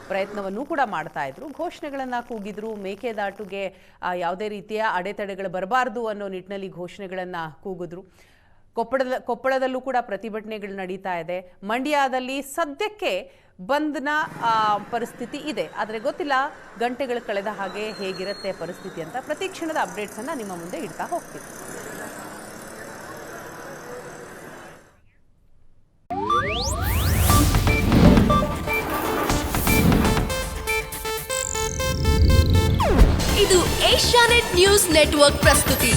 ಪ್ರಯತ್ನವನ್ನು ಕೂಡ ಮಾಡ್ತಾ ಇದ್ರು, ಘೋಷಣೆಗಳನ್ನು ಕೂಗಿದ್ರು. ಮೇಕೆದಾಟುಗೆ ಯಾವುದೇ ರೀತಿಯ ಅಡೆತಡೆಗಳು ಬರಬಾರ್ದು ಅನ್ನೋ ನಿಟ್ಟಿನಲ್ಲಿ ಘೋಷಣೆಗಳನ್ನು ಕೂಗಿದ್ರು. ಕೊಪ್ಪಳದಲ್ಲೂ ಕೂಡ ಪ್ರತಿಭಟನೆಗಳು ನಡೀತಾ ಇದೆ. ಮಂಡ್ಯದಲ್ಲಿ ಸದ್ಯಕ್ಕೆ ಬಂದ್ನ ಪರಿಸ್ಥಿತಿ ಇದೆ. ಆದರೆ ಗೊತ್ತಿಲ್ಲ ಗಂಟೆಗಳು ಕಳೆದ ಹಾಗೆ ಹೇಗಿರುತ್ತೆ ಪರಿಸ್ಥಿತಿ ಅಂತ. ಪ್ರತಿ ಕ್ಷಣದ ಅಪ್ಡೇಟ್ಸನ್ನು ನಿಮ್ಮ ಮುಂದೆ ಇಡ್ತಾ ಹೋಗ್ತೀವಿ. ಇದು ಏಷ್ಯಾನೆಟ್ ನ್ಯೂಸ್ ನೆಟ್ವರ್ಕ್ ಪ್ರಸ್ತುತಿ.